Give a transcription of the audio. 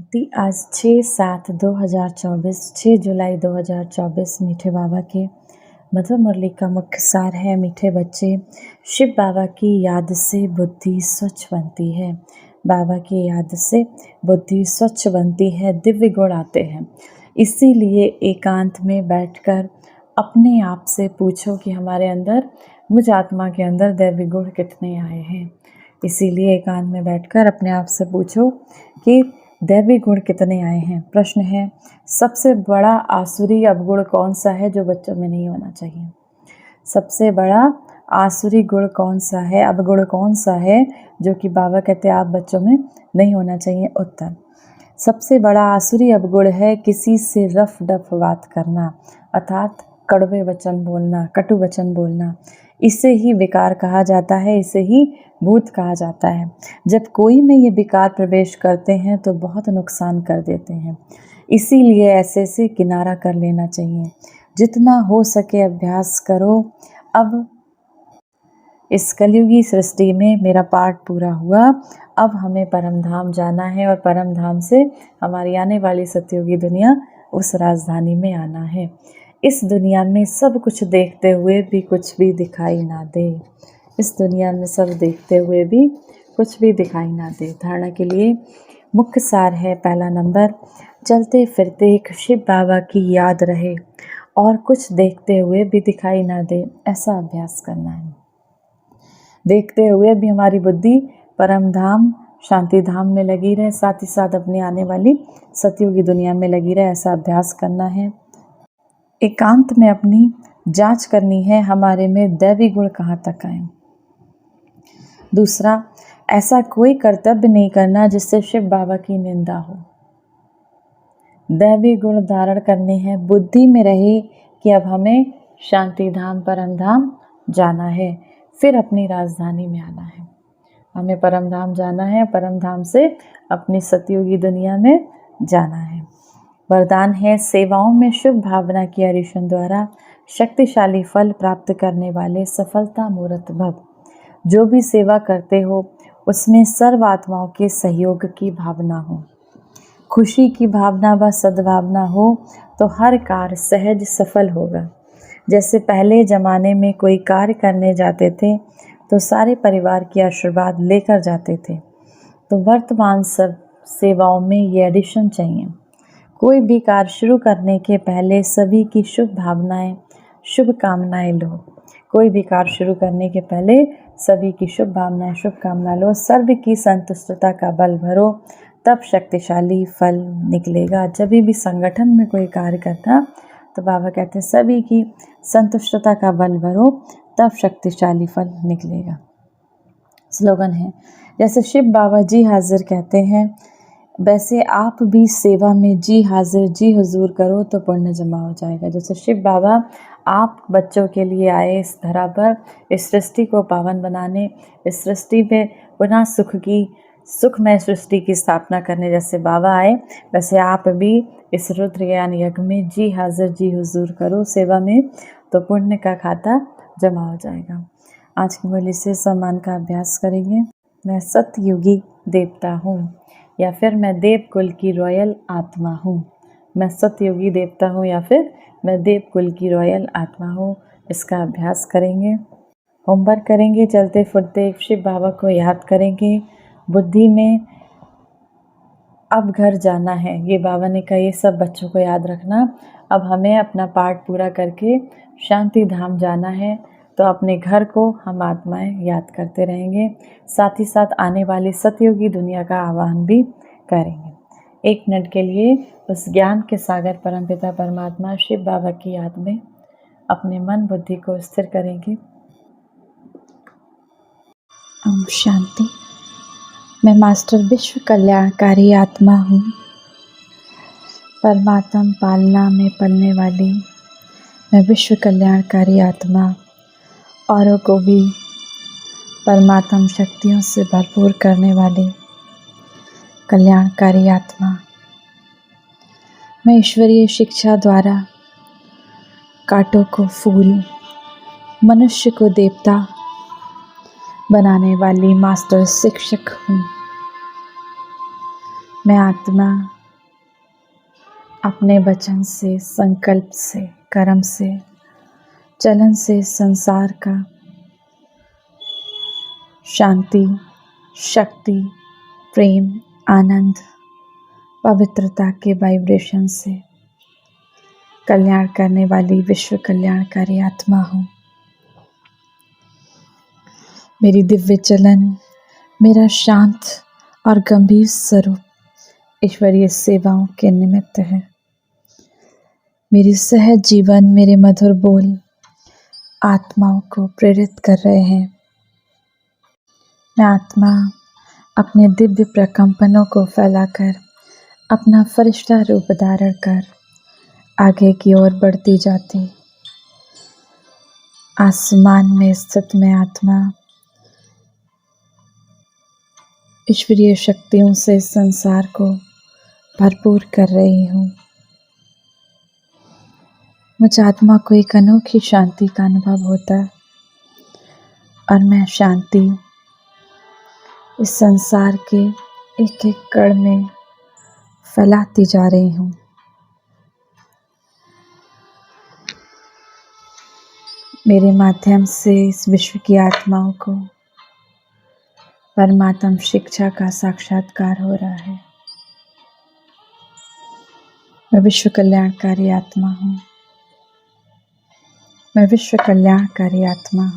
शांति। आज 6/7/2024 6 जुलाई 2024 मीठे बाबा के मधुर मुरली का मुख्य सार है। मीठे बच्चे, शिव बाबा की याद से बुद्धि स्वच्छ बनती है। बाबा की याद से बुद्धि स्वच्छ बनती है, दिव्य गुण आते हैं। इसीलिए एकांत में बैठकर अपने आप से पूछो कि हमारे अंदर, मुझ आत्मा के अंदर दैवी गुण कितने आए हैं। इसीलिए एकांत में बैठकर अपने आप से पूछो कि दैवी गुण कितने आए हैं। प्रश्न है, सबसे बड़ा आसुरी अवगुण कौन सा है जो बच्चों में नहीं होना चाहिए? सबसे बड़ा आसुरी गुण कौन सा है, अवगुण कौन सा है जो कि बाबा कहते हैं आप बच्चों में नहीं होना चाहिए? उत्तर, सबसे बड़ा आसुरी अवगुण है किसी से रफ डफ बात करना, अर्थात कड़वे वचन बोलना, कटु वचन बोलना। इसे ही विकार कहा जाता है, इसे ही भूत कहा जाता है। जब कोई में ये विकार प्रवेश करते हैं तो बहुत नुकसान कर देते हैं। इसीलिए ऐसे से किनारा कर लेना चाहिए। जितना हो सके अभ्यास करो। अब इस कलयुगी सृष्टि में मेरा पाठ पूरा हुआ। अब हमें परम धाम जाना है और परम धाम से हमारी आने वाली सतयुगी दुनिया, उस राजधानी में आना है। इस दुनिया में सब कुछ देखते हुए भी कुछ भी दिखाई ना दे। इस दुनिया में सब देखते हुए भी कुछ भी दिखाई ना दे। धारणा के लिए मुख्य सार है, पहला नंबर, चलते फिरते एक शिव बाबा की याद रहे और कुछ देखते हुए भी दिखाई ना दे, ऐसा अभ्यास करना है। देखते हुए भी हमारी बुद्धि परम धाम, शांति धाम में लगी रहे, साथ ही साथ अपनी आने वाली सतयुगी दुनिया में लगी रहे, ऐसा अभ्यास करना है। एकांत में अपनी जांच करनी है, हमारे में दैवी गुण कहाँ तक आए। दूसरा, ऐसा कोई कर्तव्य नहीं करना जिससे शिव बाबा की निंदा हो। दैवी गुण धारण करने हैं। बुद्धि में रहे कि अब हमें शांति धाम, परम धाम जाना है, फिर अपनी राजधानी में आना है। हमें परम धाम जाना है, परम धाम से अपनी सतयुगी दुनिया में जाना है। वरदान है, सेवाओं में शुभ भावना की हरिशन द्वारा शक्तिशाली फल प्राप्त करने वाले सफलता मूर्त भव। जो भी सेवा करते हो उसमें सर्व आत्माओं के सहयोग की भावना हो, खुशी की भावना व सद्भावना हो तो हर कार्य सहज सफल होगा। जैसे पहले ज़माने में कोई कार्य करने जाते थे तो सारे परिवार के आशीर्वाद लेकर जाते थे, तो वर्तमान सब सेवाओं में ये एडिशन चाहिए। कोई भी कार्य शुरू करने के पहले सभी की शुभ भावनाएं, शुभ कामनाएं लो। कोई भी कार्य शुरू करने के पहले सभी की शुभ भावनाएं, शुभ कामना लो। सर्व की संतुष्टता का बल भरो, तब शक्तिशाली फल निकलेगा। जब भी संगठन में कोई कार्य करता तो बाबा कहते हैं सभी की संतुष्टता का बल भरो, तब शक्तिशाली फल निकलेगा। स्लोगन है, जैसे शिव बाबा जी हाजिर कहते हैं, वैसे आप भी सेवा में जी हाजिर जी हुजूर करो तो पुण्य जमा हो जाएगा। जैसे शिव बाबा आप बच्चों के लिए आए इस धरा पर, इस सृष्टि को पावन बनाने, इस सृष्टि में पुनः सुखमय सृष्टि की स्थापना करने जैसे बाबा आए, वैसे आप भी इस रुद्रयान यज्ञ में जी हाजिर जी हुजूर करो सेवा में, तो पुण्य का खाता जमा हो जाएगा। आज की मुरली से सम्मान का अभ्यास करेंगे। मैं सतयुगी देवता हूँ, या फिर मैं देव कुल की रॉयल आत्मा हूँ। मैं सतयुगी देवता हूँ या फिर मैं देव कुल की रॉयल आत्मा हूँ। इसका अभ्यास करेंगे, होमवर्क करेंगे। चलते फिरते शिव बाबा को याद करेंगे। बुद्धि में अब घर जाना है, ये बाबा ने कहा, ये सब बच्चों को याद रखना। अब हमें अपना पाठ पूरा करके शांति धाम जाना है, तो अपने घर को हम आत्माएं याद करते रहेंगे। साथ ही साथ आने वाली सतयुगी दुनिया का आह्वान भी करेंगे। 1 मिनट के लिए उस ज्ञान के सागर परमपिता परमात्मा शिव बाबा की याद में अपने मन बुद्धि को स्थिर करेंगे। ओम शांति। मैं मास्टर विश्व कल्याणकारी आत्मा हूँ, परमात्म पालना में पलने वाली। मैं विश्व कल्याणकारी आत्मा, औरों को भी परमात्म शक्तियों से भरपूर करने वाली कल्याणकारी आत्मा। मैं ईश्वरीय शिक्षा द्वारा कांटों को फूल, मनुष्य को देवता बनाने वाली मास्टर शिक्षक हूँ। मैं आत्मा अपने वचन से, संकल्प से, कर्म से, चलन से संसार का शांति, शक्ति, प्रेम, आनंद, पवित्रता के वाइब्रेशन से कल्याण करने वाली विश्व कल्याणकारी आत्मा हूँ। मेरी दिव्य चलन, मेरा शांत और गंभीर स्वरूप ईश्वरीय सेवाओं के निमित्त है। मेरी सहज जीवन, मेरे मधुर बोल आत्माओं को प्रेरित कर रहे हैं। मैं आत्मा अपने दिव्य प्रकंपनों को फैलाकर अपना फरिश्ता रूप धारण कर आगे की ओर बढ़ती जाती। आसमान में स्थित मैं आत्मा ईश्वरीय शक्तियों से संसार को भरपूर कर रही हूँ। मुझ आत्मा को एक अनोखी शांति का अनुभव होता है और मैं शांति इस संसार के एक एक कण में फैलाती जा रही हूँ। मेरे माध्यम से इस विश्व की आत्माओं को परमात्म शिक्षा का साक्षात्कार हो रहा है। मैं विश्व कल्याणकारी आत्मा हूँ। मैं विश्व कल्याणकारी आत्मा हूँ।